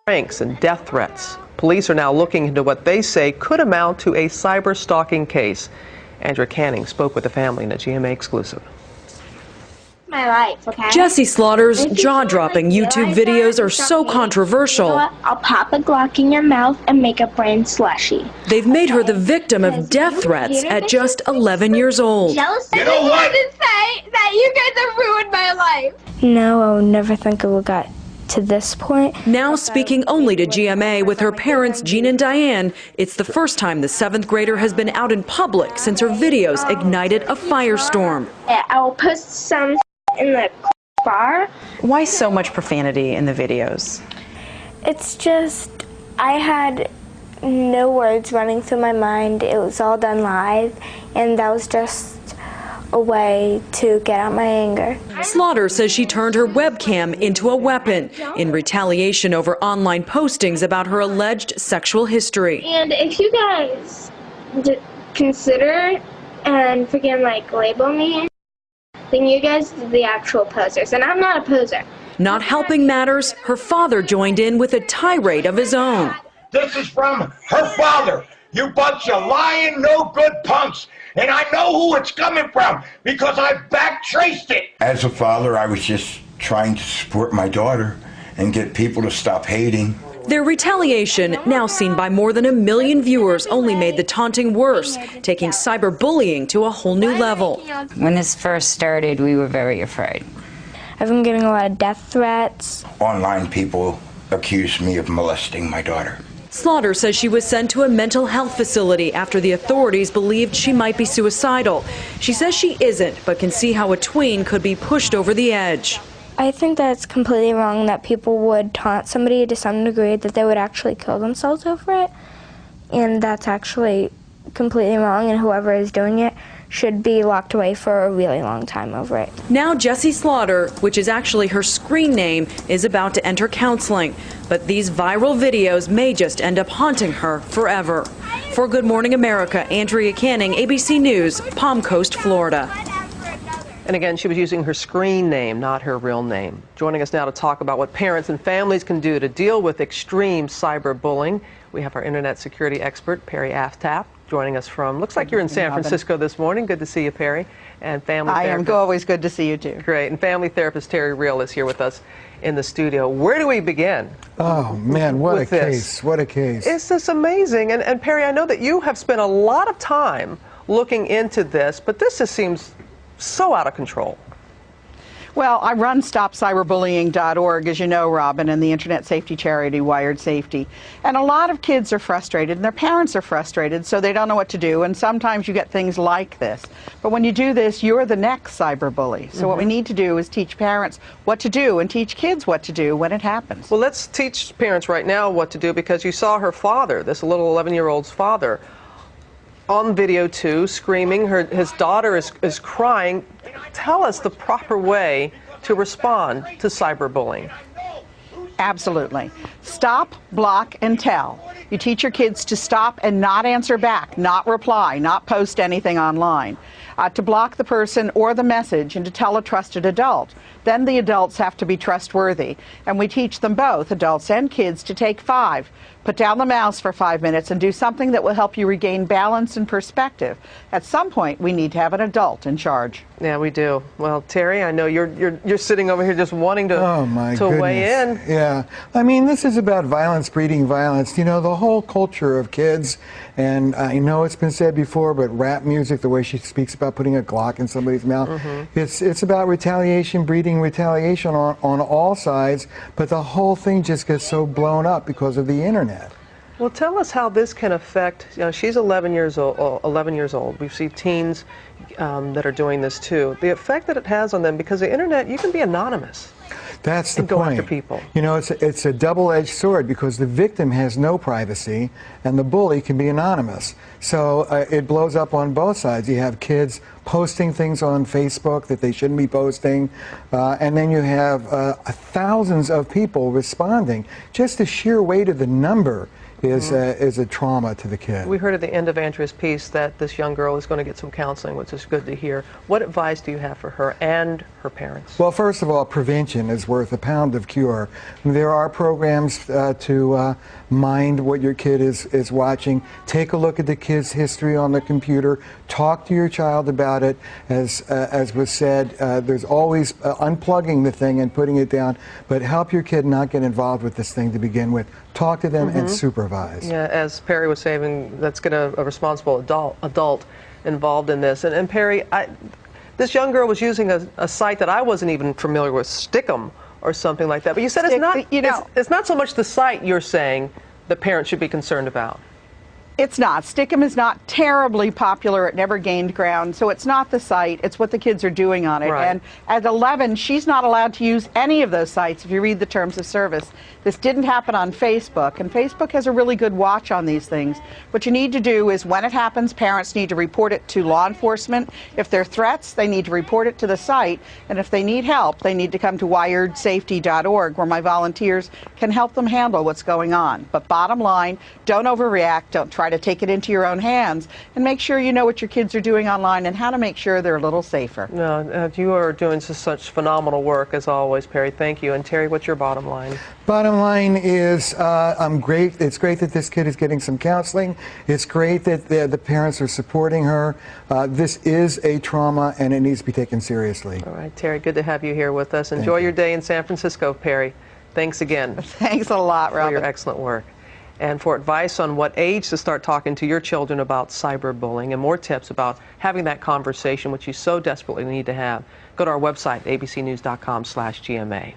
pranks and death threats. Police are now looking into what they say could amount to a cyber stalking case. Andrea Canning spoke with the family in a GMA exclusive. My life, okay? Jessi Slaughter's jaw-dropping YouTube videos are so controversial. You know what? I'll pop a Glock in your mouth and make a brain slushy. They've made her the victim of death threats at just 11 years old. Jealous? You know what? To say that you guys have ruined my life. No, I would never think it would got to this point. Now speaking only to GMA with her parents, Jean and Diane, it's the first time the 7th grader has been out in public since her videos ignited a firestorm. I will post some in the bar. Why so much profanity in the videos? It's just, I had no words running through my mind. It was all done live, and that was just a way to get out my anger. Slaughter says she turned her webcam into a weapon in retaliation over online postings about her alleged sexual history. And if you guys consider and freaking label me, then you guys are the actual posers, and I'm not a poser. Not helping matters, her father joined in with a tirade of his own. This is from her father. You bunch of lying, no good punks. And I know who it's coming from because I backtraced it. As a father, I was just trying to support my daughter and get people to stop hating. Their retaliation, now seen by more than 1 million viewers, only made the taunting worse, taking cyberbullying to a whole new level. When this first started, we were very afraid. I've been getting a lot of death threats. Online people accused me of molesting my daughter. Slaughter says she was sent to a mental health facility after the authorities believed she might be suicidal. She says she isn't, but can see how a tween could be pushed over the edge. I think that it's completely wrong that people would taunt somebody to some degree that they would actually kill themselves over it. And that's actually completely wrong, and whoever is doing it should be locked away for a really long time over it. Now Jessi Slaughter, which is actually her screen name, is about to enter counseling. But these viral videos may just end up haunting her forever. For Good Morning America, Andrea Canning, ABC News, Palm Coast, Florida. And again, she was using her screen name, not her real name. Joining us now to talk about what parents and families can do to deal with extreme cyberbullying, we have our internet security expert, Perry Aftap, joining us from, looks like you're in San Francisco this morning. Good to see you, Perry. And family therapist. I am always good to see you too. Great. And family therapist Terry Real is here with us in the studio. Where do we begin? Oh man, what a case. What a case. It's just amazing. And Perry, I know that you have spent a lot of time looking into this, but this just seems so out of control. Well, I run StopCyberbullying.org, as you know, Robin, and the internet safety charity Wired Safety. And a lot of kids are frustrated, and their parents are frustrated, so they don't know what to do. And sometimes you get things like this. But when you do this, you're the next cyberbully. So what we need to do is teach parents what to do and teach kids what to do when it happens. Well, let's teach parents right now what to do, because you saw her father, this little 11-year-old's father, on video too, screaming. His daughter is crying. Tell us the proper way to respond to cyberbullying. Absolutely. Stop, block, and tell. You teach your kids to stop and not answer back, not reply, not post anything online. To block the person or the message and to tell a trusted adult. Then the adults have to be trustworthy. And we teach them both, adults and kids, to take 5. Put down the mouse for 5 minutes and do something that will help you regain balance and perspective. At some point, we need to have an adult in charge. Yeah, we do. Well, Terry, I know you're sitting over here just wanting to, weigh in. Yeah. I mean, this is about violence breeding violence. You know, the whole culture of kids, and I know it's been said before, but rap music, the way she speaks about putting a Glock in somebody's mouth, it's about retaliation breeding retaliation on all sides, but the whole thing just gets so blown up because of the internet. Well, tell us how this can affect, you know, she's 11 years old. We see teens that are doing this too. The effect that it has on them, because the internet, you can be anonymous. That's the point. Go after people. You know, it's a double-edged sword, because the victim has no privacy and the bully can be anonymous. So it blows up on both sides. You have kids posting things on Facebook that they shouldn't be posting, and then you have thousands of people responding. Just the sheer weight of the number is a trauma to the kid. We heard at the end of Andrea's piece that this young girl is going to get some counseling, which is good to hear. What advice do you have for her and her parents? Well, first of all, prevention is worth a pound of cure. There are programs to mind what your kid is watching. Take a look at the kid's history on the computer. Talk to your child about it. As was said, there's always unplugging the thing and putting it down, but help your kid not get involved with this thing to begin with. Talk to them and supervise. Yeah, as Perry was saying, let's get a responsible adult involved in this. And Perry, this young girl was using a site that I wasn't even familiar with, Stickum or something like that. But you said it's not, it's not so much the site you're saying the parents should be concerned about. It's not. Stickum is not terribly popular. It never gained ground. So it's not the site. It's what the kids are doing on it. Right. And at 11, she's not allowed to use any of those sites if you read the terms of service. This didn't happen on Facebook. And Facebook has a really good watch on these things. What you need to do is when it happens, parents need to report it to law enforcement. If they're threats, they need to report it to the site. And if they need help, they need to come to wiredsafety.org, where my volunteers can help them handle what's going on. But bottom line, don't overreact. Don't try to take it into your own hands, and make sure you know what your kids are doing online and how to make sure they're a little safer. No, you are doing such phenomenal work as always, Perry. Thank you. And Terry, what's your bottom line? Bottom line is, I'm great. It's great that this kid is getting some counseling. It's great that the parents are supporting her. This is a trauma, and it needs to be taken seriously. All right, Terry, good to have you here with us. Enjoy your day in San Francisco, Perry. Thanks again. Thanks a lot, Robin. For your excellent work. And for advice on what age to start talking to your children about cyberbullying and more tips about having that conversation, which you so desperately need to have, go to our website, abcnews.com/GMA.